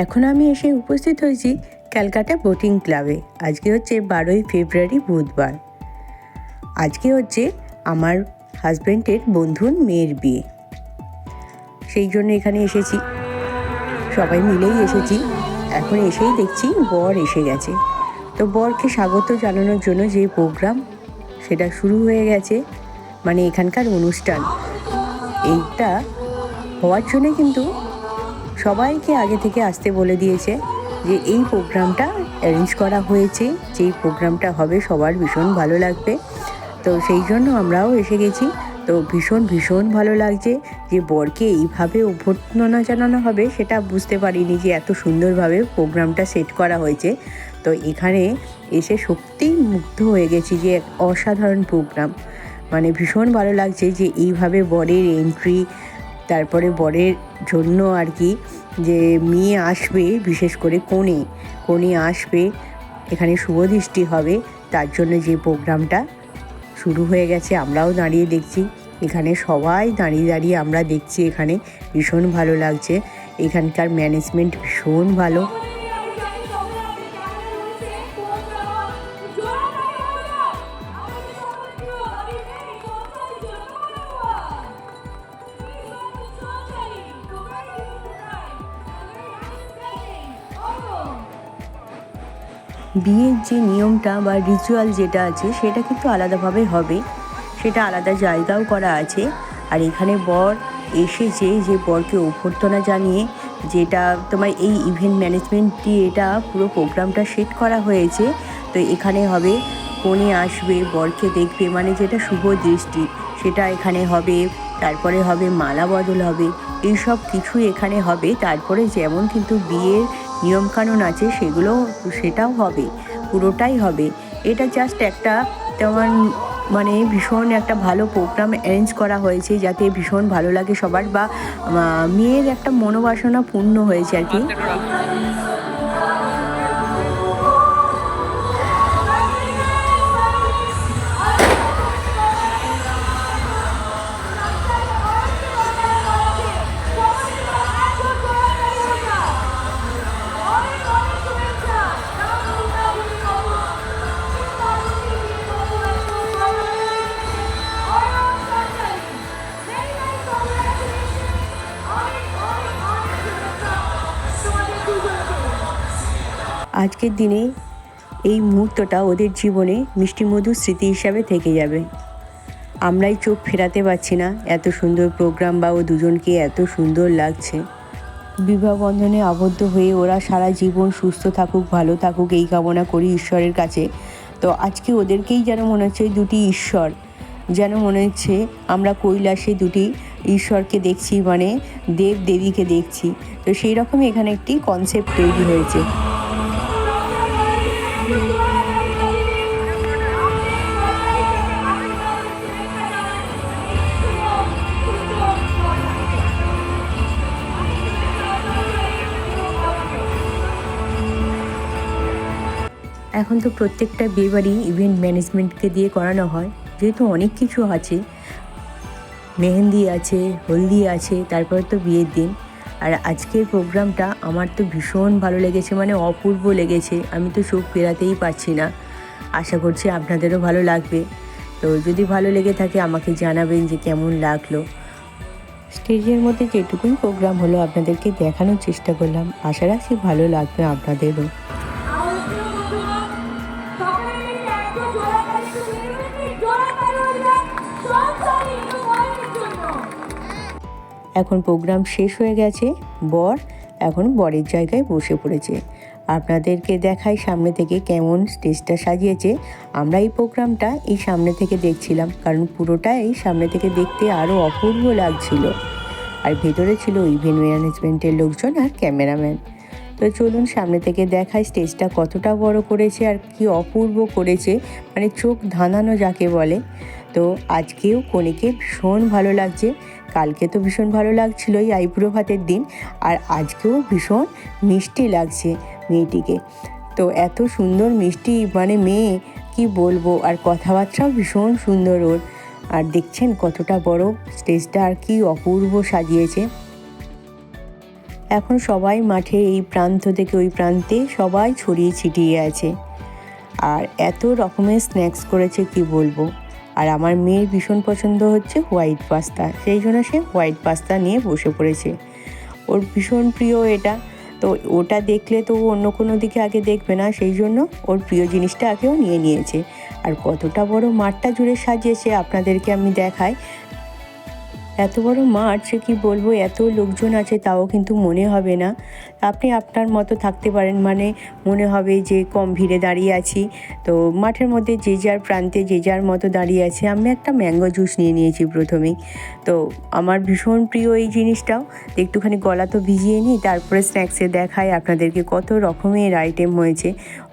এখন আমি এসে উপস্থিত হয়েছি ক্যালকাটা বোটিং ক্লাবে। আজকে হচ্ছে 12ই ফেব্রুয়ারি বুধবার। আজকে হচ্ছে আমার হাজব্যান্ডের বন্ধুর মেয়ের বিয়ে, সেই জন্য এখানে এসেছি। সবাই মিলেই এসেছি। এখন এসেই দেখছি বর এসে গেছে। তো বরকে স্বাগত জানানোর জন্য যে প্রোগ্রাম সেটা শুরু হয়ে গেছে, মানে এখানকার অনুষ্ঠান এইটা হওয়ার জন্য কিন্তু সবাইকে আগে থেকে আসতে বলে দিয়েছে যে এই প্রোগ্রামটা অ্যারেঞ্জ করা হয়েছে, যেই প্রোগ্রামটা হবে সবার ভীষণ ভালো লাগবে। তো সেই জন্য আমরাও এসে গেছি। তো ভীষণ ভালো লাগছে যে বরকে এইভাবে অভ্যর্থনা জানানো হবে সেটা বুঝতে পারিনি যে এত সুন্দরভাবে প্রোগ্রামটা সেট করা হয়েছে। তো এখানে এসে সত্যিই মুগ্ধ হয়ে গেছি যে এক অসাধারণ প্রোগ্রাম, মানে ভীষণ ভালো লাগছে যে এইভাবে বরের এন্ট্রি, তারপরে বরের জন্য আর কি যে মেয়ে আসবে, বিশেষ করে কনে আসবে, এখানে শুভদৃষ্টি হবে, তার জন্য যে প্রোগ্রামটা শুরু হয়ে গেছে। আমরাও দাঁড়িয়ে দেখছি, এখানে সবাই দাঁড়িয়ে আমরা দেখছি। এখানে ভীষণ ভালো লাগছে, এখানকার ম্যানেজমেন্ট ভীষণ ভালো। বিয়ের যে নিয়মটা বা রিচুয়াল যেটা আছে সেটা কিন্তু আলাদাভাবে হবে, সেটা আলাদা জায়গাও করা আছে। আর এখানে বর এসেছে যে বরকে অভ্যর্থনা জানিয়ে, যেটা তোমার এই ইভেন্ট ম্যানেজমেন্ট দিয়ে এটা পুরো প্রোগ্রামটা সেট করা হয়েছে। তো এখানে হবে কনে আসবে, বরকে দেখবে, মানে যেটা শুভ দৃষ্টি সেটা এখানে হবে। তারপরে হবে মালা বদল হবে, এইসব কিছু এখানে হবে। তারপরে যেমন কিন্তু বিয়ের নিয়মকানুন আছে সেটাও হবে, পুরোটাই হবে। এটা জাস্ট একটা তোমার মানে ভীষণ একটা ভালো প্রোগ্রাম অ্যারেঞ্জ করা হয়েছে যাতে ভীষণ ভালো লাগে সবার, বা মেয়ের একটা মনোবাসনা পূর্ণ হয়েছে আর কি। আজকের দিনে এই মুহূর্তটা ওদের জীবনে মিষ্টিমধুর স্মৃতি হিসাবে থেকে যাবে। আমরাই চোখ ফেরাতে পারছি না, এত সুন্দর প্রোগ্রাম, বা ও দুজনকে এত সুন্দর লাগছে। বিবাহ বন্ধনে আবদ্ধ হয়ে ওরা সারা জীবন সুস্থ থাকুক, ভালো থাকুক, এই কামনা করি ঈশ্বরের কাছে। তো আজকে ওদেরকেই যেন মনে হচ্ছে দুটি ঈশ্বর, যেন মনে হচ্ছে আমরা কৈলাসে দুটি ঈশ্বরকে দেখছি, মানে দেব দেবীকে দেখছি। তো সেই রকমই এখানে একটি কনসেপ্ট তৈরি হয়েছে। এখন তো প্রত্যেকটা বিয়েবাড়ি ইভেন্ট ম্যানেজমেন্টকে দিয়ে করানো হয়, যেহেতু অনেক কিছু আছে, মেহেন্দি আছে, হলদি আছে, তারপর তো বিয়ের দিন। আর আজকের প্রোগ্রামটা আমার তো ভীষণ ভালো লেগেছে, মানে অপূর্ব লেগেছে, আমি তো চোখ ফেরাতেই পারছি না। আশা করছি আপনাদেরও ভালো লাগবে। তো যদি ভালো লেগে থাকে আমাকে জানাবেন যে কেমন লাগলো। স্টেজের মধ্যে যেটুকুই প্রোগ্রাম হলো আপনাদেরকে দেখানোর চেষ্টা করলাম, আশা রাখছি ভালো লাগবে আপনাদেরও। এখন প্রোগ্রাম শেষ হয়ে গেছে, বর এখন বরের জায়গায় বসে পড়েছে। আপনাদেরকে দেখাই সামনে থেকে কেমন স্টেজটা সাজিয়েছে। আমরা এই প্রোগ্রামটা এই সামনে থেকে দেখছিলাম, কারণ পুরোটাই সামনে থেকে দেখতে আরও অপূর্ব লাগছিল। আর ভেতরে ছিল ইভেন্ট ম্যানেজমেন্টের লোকজন আর ক্যামেরাম্যান। তো চলুন সামনে থেকে দেখাই স্টেজটা কতটা বড় করেছে আর কি অপূর্ব করেছে, মানে চোখ ধাঁধানো যাকে বলে। তো আজকেও কনেকে ভীষণ ভালো লাগছে, কালকে তো ভীষণ ভালো লাগছিল এই আইবুড়ো ভাতের দিন, আর আজকেও ভীষণ মিষ্টি লাগছে মেয়েটিকে। তো এত সুন্দর মিষ্টি, মানে মেয়ে কি বলবো, আর কথাবার্তাও ভীষণ সুন্দর ওর। আর দেখছেন কতটা বড় স্টেজটা আর কি অপূর্ব সাজিয়েছে। এখন সবাই মাঠে এই প্রান্ত থেকে ওই প্রান্তে সবাই ছড়িয়ে ছিটিয়ে আছে। আর এত রকমের স্ন্যাক্স করেছে কি বলবো। আর আমার মেয়ের ভীষণ পছন্দ হচ্ছে হোয়াইট পাস্তা, সেই জন্য সে হোয়াইট পাস্তা নিয়ে বসে পড়েছে। ওর ভীষণ প্রিয় এটা, তো ওটা দেখলে তো অন্য কোনো দিকে আগে দেখবে না, সেই জন্য ওর প্রিয় জিনিসটা আগেও নিয়ে নিয়েছে। আর কতটা বড় মাঠটা জুড়ে সাজিয়েছে আপনাদেরকে আমি দেখাই। এত বড় মাঠ সে কী বলবো, এত লোকজন আছে তাও কিন্তু মনে হবে না আপনি আপনার মতো থাকতে পারেন, মানে মনে হবে যে কম ভিড়ে দাঁড়িয়ে আছি। তো মাঠের মধ্যে যে যার প্রান্তে যে যার মতো দাঁড়িয়ে আছে। আমি একটা ম্যাঙ্গো জুস নিয়ে নিয়েছি প্রথমেই। তো আমার ভীষণ প্রিয় এই জিনিসটাও, একটুখানি গলা তো ভিজিয়ে নিই, তারপরে স্ন্যাক্সে দেখাই আপনাদেরকে কত রকমের আইটেম হয়েছে।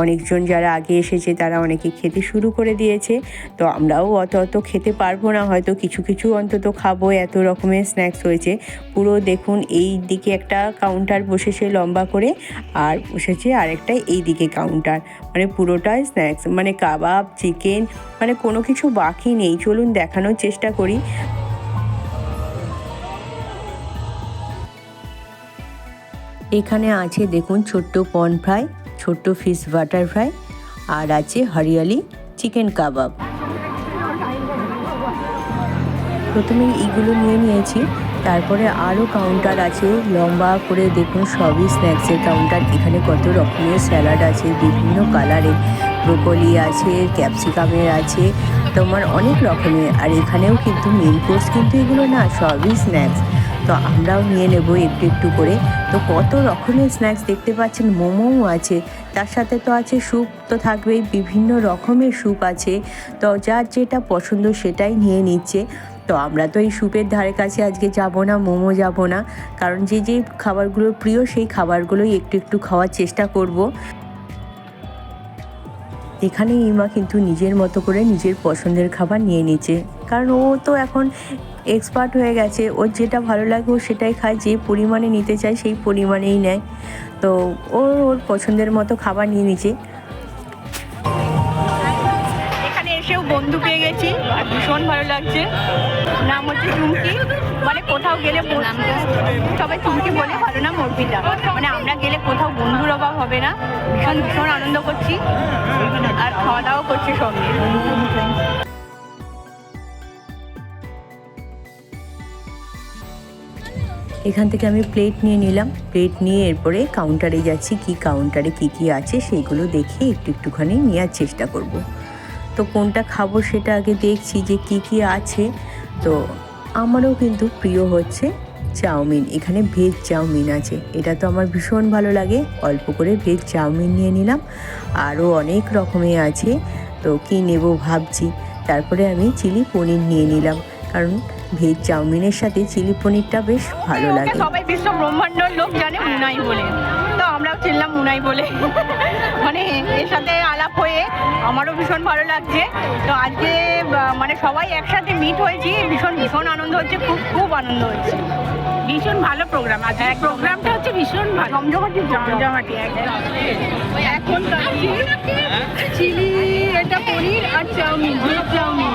অনেকজন যারা আগে এসেছে তারা অনেকে খেতে শুরু করে দিয়েছে। তো আমরাও অত খেতে পারবো না, হয়তো কিছু কিছু অন্তত খাবো, এত রকমের স্ন্যাক্স হয়েছে। পুরো দেখুন এই দিকে একটা কাউন্টার বসেছে লম্বা করে, আর বসেছে আরেকটা এই দিকে কাউন্টার, মানে পুরোটাই স্ন্যাক্স, মানে কাবাব, চিকেন, মানে কোনো কিছু বাকি নেই। চলুন দেখানোর চেষ্টা করি। এখানে আছে দেখুন ছোট্ট পর্ন ফ্রাই, ছোট্ট ফিশ বাটার ফ্রাই, আর আছে হরিয়ালি চিকেন কাবাব। প্রথমে এইগুলো নিয়ে নিয়েছি, তারপরে আরও কাউন্টার আছে লম্বা করে, দেখুন সবই স্ন্যাক্সের কাউন্টার। এখানে কত রকমের স্যালাড আছে বিভিন্ন কালারের, ব্রোকলি আছে, ক্যাপসিকামের আছে, তোমার অনেক রকমের। আর এখানেও কিন্তু মেন কোর্স কিন্তু এগুলো না, সবই স্ন্যাক্স। তো আমরাও নিয়ে নেব একটু একটু করে। তো কত রকমের স্ন্যাক্স দেখতে পাচ্ছেন, মোমোও আছে, তার সাথে তো আছে স্যুপ তো থাকবেই, বিভিন্ন রকমের স্যুপ আছে। তো যার যেটা পছন্দ সেটাই নিয়ে নিচ্ছে। তো আমরা তো এই স্যুপের ধারে কাছে আজকে যাব না, মোমো যাব না, কারণ যে যে খাবারগুলো প্রিয় সেই খাবারগুলোই একটু একটু খাওয়ার চেষ্টা করব। এখানে ইমা কিন্তু নিজের মতো করে নিজের পছন্দের খাবার নিয়ে নিচ্ছে, কারণ ও তো এখন এক্সপার্ট হয়ে গেছে, ওর যেটা ভালো লাগে ও সেটাই খায়, যে পরিমাণে নিতে চায় সেই পরিমাণেই নেয়। তো ওর পছন্দের মতো খাবার নিয়ে নিচ্ছে। এখানে এসেও বন্ধু পেয়ে গেছি আর ভীষণ ভালো লাগছে। নাম হচ্ছে চুমকি, মানে কোথাও গেলে সবাই চুমকি বলে, ভালো নাম অর্পিতা। মানে আমরা গেলে কোথাও বন্ধুর অভাব হবে না। ভীষণ ভীষণ আনন্দ করছি আর খাওয়া দাওয়া করছি সঙ্গে। এখান থেকে আমি প্লেট নিয়ে নিলাম, প্লেট নিয়ে এরপরে কাউন্টারে যাচ্ছি, কি কাউন্টারে কি আছে সেইগুলো দেখে একটুখানি নেওয়ার চেষ্টা করব। তো কোনটা খাবো সেটা আগে দেখছি যে কি আছে। তো আমারও কিন্তু প্রিয় হচ্ছে চাউমিন। এখানে ভেজ চাউমিন আছে, এটা তো আমার ভীষণ ভালো লাগে। অল্প করে ভেজ চাউমিন নিয়ে নিলাম, আরও অনেক রকমের আছে, তো কি নেব ভাবছি। তারপরে আমি চিলি পনির নিয়ে নিলাম, কারণ ভেজ চাউমিনের সাথে চিলি পনিরটা বেশ ভালো লাগে। সবাই বিশ্ব ব্রহ্মাণ্ডর লোক জানে মুনাই বলে, তো আমরাও চিনলাম মুনাই বলে। মানে এর সাথে আলাপ হয়ে আমারও ভীষণ ভালো লাগছে। তো আজকে মানে সবাই একসাথে মিট হয়েছি, ভীষণ ভীষণ আনন্দ হচ্ছে, খুব খুব আনন্দ হচ্ছে। ভীষণ ভালো প্রোগ্রাম, আজকে প্রোগ্রামটা হচ্ছে ভীষণ ভালো, জমজমাটি একদম। এখন চিলি এটা পনির আর চাউমিন, ভেজ চাউমিন,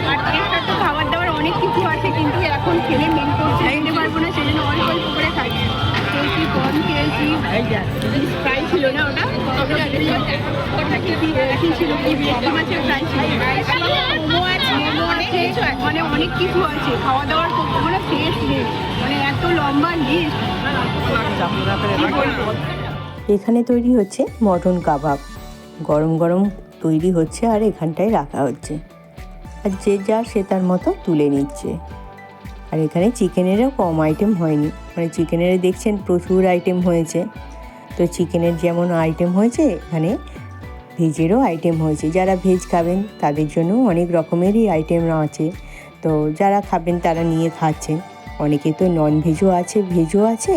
আর এর সাথে খাবার দাবার অনেক কিছু আছে, কিন্তু এখন খেলে মেন কোর্স খেতে পারবো না, সেই জন্য অল্প অল্প করে খাই। খেয়েছি কর্ন, খেয়েছি ফ্রাই ছিল না ওটা, ওটা কি ছিল, কি ভেটকি মাছের ফ্রাই ছিল, মোমো আছে, মানে অনেক কিছু আছে। খাওয়া দাওয়ার কোনো শেষ নেই, মানে এত লম্বা লিস্ট। এখানে তৈরি হচ্ছে মটন কাবাব, গরম গরম তৈরি হচ্ছে আর এখানটায় রাখা হচ্ছে, আর যে যা সে তার মতো তুলে নিচ্ছে। আর এখানে চিকেনেরও কম আইটেম হয়নি, মানে চিকেনের দেখছেন প্রচুর আইটেম হয়েছে। তো চিকেনের যেমন আইটেম হয়েছে, এখানে ভেজেরও আইটেম হয়েছে। যারা ভেজ খাবেন তাদের জন্য অনেক রকমেরই আইটেম আছে, তো যারা খাবেন তারা নিয়ে খাচ্ছেন। অনেকে তো নন ভেজও আছে, ভেজও আছে,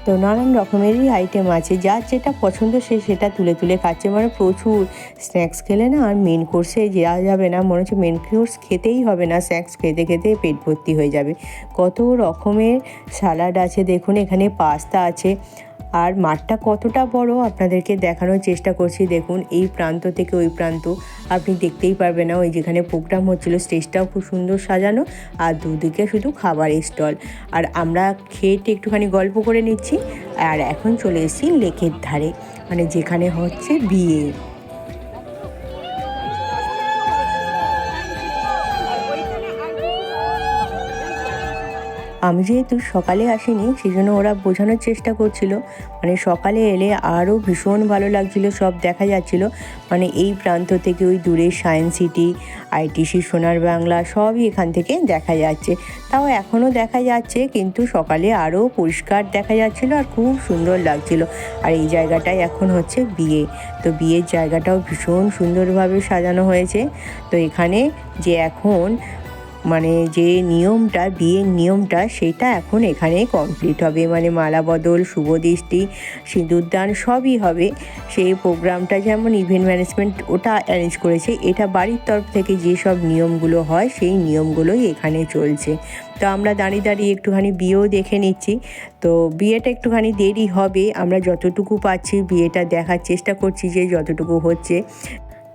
তো নানান রকমেরই আইটেম আছে। যার যেটা পছন্দ সে সেটা তুলে তুলে খাচ্ছে। মানে প্রচুর স্ন্যাক্স খেলে না আর মেন কোর্সে যাওয়া যাবে না, মনে হচ্ছে মেন কোর্স খেতেই হবে না, স্ন্যাক্স খেতে খেতে পেট ভর্তি হয়ে যাবে। কত রকমের স্যালাড আছে দেখুন, এখানে পাস্তা আছে, আর মাঠটা কতটা বড় আপনাদেরকে দেখানোর চেষ্টা করছি। দেখুন এই প্রান্ত থেকে ওই প্রান্ত আপনি দেখতেই পারবেন না। ওই যেখানে প্রোগ্রাম হচ্ছিল স্টেজটাও খুব সুন্দর সাজানো, আর দুদিকে শুধু খাবারের স্টল। আর আমরা খেয়ে একটুখানি গল্প করে নিচ্ছি। আর এখন চলে এসেছি লেকের ধারে, মানে যেখানে হচ্ছে বিয়ে। আমি যেহেতু সকালে আসিনি সেই জন্য ওরা বোঝানোর চেষ্টা করছিল, মানে সকালে এলে আরও ভীষণ ভালো লাগছিল, সব দেখা যাচ্ছিল। মানে এই প্রান্ত থেকে ওই দূরে সায়েন্স সিটি, আইটিসি, সোনার বাংলা সবই এখান থেকে দেখা যাচ্ছে। তাও এখনও দেখা যাচ্ছে, কিন্তু সকালে আরও পরিষ্কার দেখা যাচ্ছিল আর খুব সুন্দর লাগছিল। আর এই জায়গাটায় এখন হচ্ছে বিয়ে, তো বিয়ের জায়গাটাও ভীষণ সুন্দরভাবে সাজানো হয়েছে। তো এখানে যে এখন মানে যে নিয়মটা, বিয়ের নিয়মটা, সেটা এখন এখানে কমপ্লিট হবে। মানে মালা বদল, শুভদৃষ্টি, সিঁদুরদান সবই হবে। সেই প্রোগ্রামটা যেমন ইভেন্ট ম্যানেজমেন্ট ওটা অ্যারেঞ্জ করেছে, এটা বাড়ির তরফ থেকে যেসব নিয়মগুলো হয় সেই নিয়মগুলোই এখানে চলছে। তো আমরা দাঁড়িয়ে দাঁড়িয়ে একটুখানি বিয়েও দেখে নিচ্ছি। তো বিয়েটা একটুখানি দেরি হবে, আমরা যতটুকু পাচ্ছি বিয়েটা দেখার চেষ্টা করছি যে যতটুকু হচ্ছে,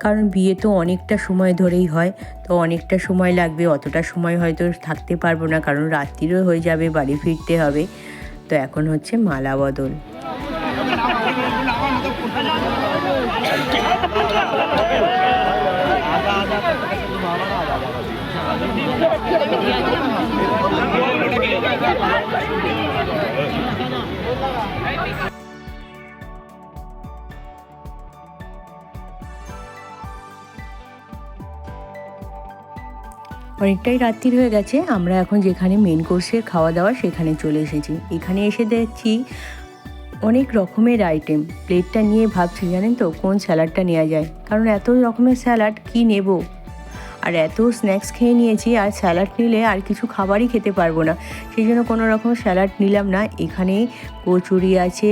কারণ বিয়ে তো অনেকটা সময় ধরেই হয়, তো অনেকটা সময় লাগবে। অতটা সময় হয়তো থাকতে পারবো না, কারণ রাত্রিরও হয়ে যাবে, বাড়ি ফিরতে হবে। তো এখন হচ্ছে মালা বদল। অনেকটাই রাত্রির হয়ে গেছে, আমরা এখন যেখানে মেন কোর্সের খাওয়া দাওয়া সেখানে চলে এসেছি। এখানে এসে দেখছি অনেক রকমের আইটেম। প্লেটটা নিয়ে ভাবছি জানেন তো কোন স্যালাডটা নেওয়া যায়, কারণ এত রকমের স্যালাড কি নেব। আর এত স্ন্যাক্স খেয়ে নিয়েছি, আর স্যালাড নিলে আর কিছু খাবারই খেতে পারবো না, সেই জন্য কোনো রকম স্যালাড নিলাম না। এখানে কচুরি আছে,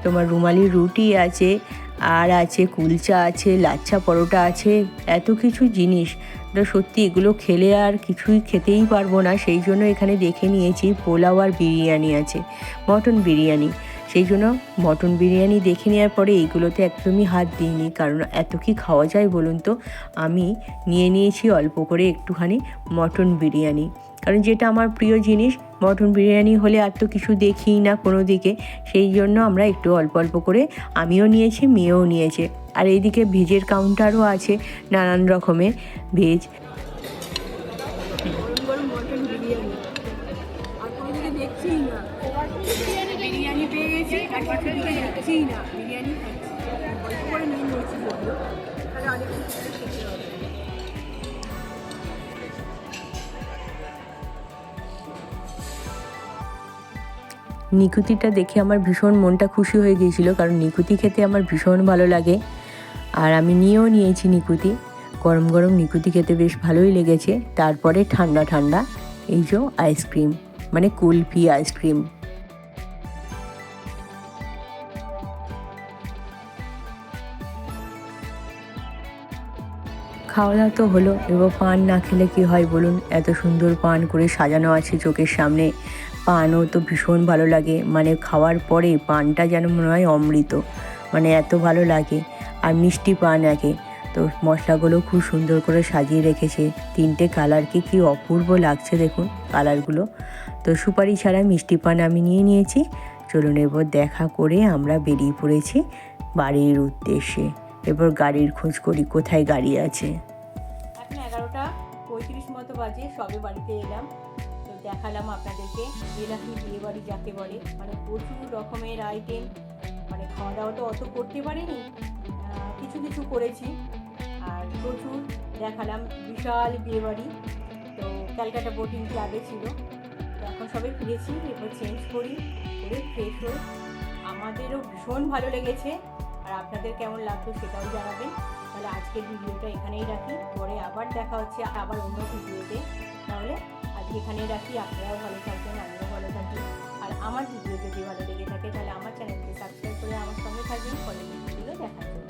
তোমার রুমালি রুটি আছে, আর আছে কুলচা আছে, লাচ্ছা পরোটা আছে, এত কিছু জিনিস। তো সত্যি এগুলো খেলে আর কিছুই খেতেই পারবো না, সেই জন্য এখানে দেখে নিয়েছি পোলাও আর বিরিয়ানি আছে, মটন বিরিয়ানি। সেই জন্য মটন বিরিয়ানি দেখে নেওয়ার পরে এইগুলোতে একদমই হাত দিইনি, কারণ এত কি খাওয়া যায় বলুন তো। আমি নিয়ে নিয়েছি অল্প করে একটুখানি মটন বিরিয়ানি, কারণ যেটা আমার প্রিয় জিনিস। মটন বিরিয়ানি হলে আর তো কিছু দেখিই না কোনো দিকে, সেই জন্য আমরা একটু অল্প অল্প করে আমিও নিয়েছি, মেয়েও নিয়েছে। আর এইদিকে ভেজের কাউন্টারও আছে, নানান রকমের ভেজ। বিরিয়ানি পেয়ে গেছি, বিরিয়ানি নিকুতিটা দেখে আমার ভীষণ মনটা খুশি হয়ে গিয়েছিল, কারণ নিকুতি খেতে আমার ভীষণ ভালো লাগে। আর আমি নিয়েও নিয়েছি নিকুতি। গরম গরম নিকুতি খেতে বেশ ভালোই লেগেছে। তারপরে ঠান্ডা ঠান্ডা এই যে আইসক্রিম, মানে কুলফি আইসক্রিম। খাওয়া দাওয়া তো হলো, এবার পান না খেলে কি হয় বলুন। এত সুন্দর পান করে সাজানো আছে চোখের সামনে। পানও তো ভীষণ ভালো লাগে, মানে খাওয়ার পরে পানটা যেন মনে হয় অমৃত, মানে এত ভালো লাগে। আর মিষ্টি পান একে, তো মশলাগুলো খুব সুন্দর করে সাজিয়ে রেখেছে। তিনটে কালার কি অপূর্ব লাগছে দেখুন কালারগুলো। তো সুপারি ছাড়া মিষ্টি পান আমি নিয়ে নিয়েছি। চলুন এবার দেখা করে আমরা বেরিয়ে পড়েছি বাড়ির উদ্দেশ্যে। এবার গাড়ির খোঁজ করি কোথায় গাড়ি আছে। এখন 11:35 মতো বাজে, সবে বাড়িতে এলাম। তো দেখালাম আপনাদেরকে এলাকি বিয়ে বাড়ি যাকে বলে, মানে প্রচুর রকমের আইটেম। মানে খাওয়া দাওয়া তো অত করতে পারিনি, কিছু কিছু করেছি। আর প্রচুর দেখালাম, বিশাল বিয়ে বাড়ি। তো ক্যালকাটা বোটিং ক্লাবে ছিল। তো এখন সবাই ফিরেছি, এবার চেঞ্জ করে ফ্রেশ হই। আমাদেরও ভীষণ ভালো লেগেছে, আর আপনাদের কেমন লাগতো সেটাও জানাবেন। তাহলে আজকের ভিডিওটা এখানেই রাখি, পরে আবার দেখা হচ্ছে আবার অন্য ভিডিওতে। তাহলে আজকে এখানেই রাখি। আপনারাও ভালো থাকবেন, আমিও ভালো থাকি। আর আমার ভিডিও যদি ভালো লেগে থাকে তাহলে আমার চ্যানেলকে সাবস্ক্রাইব করে আমার সঙ্গে থাকবেন, পরের ভিডিওগুলো দেখার জন্য।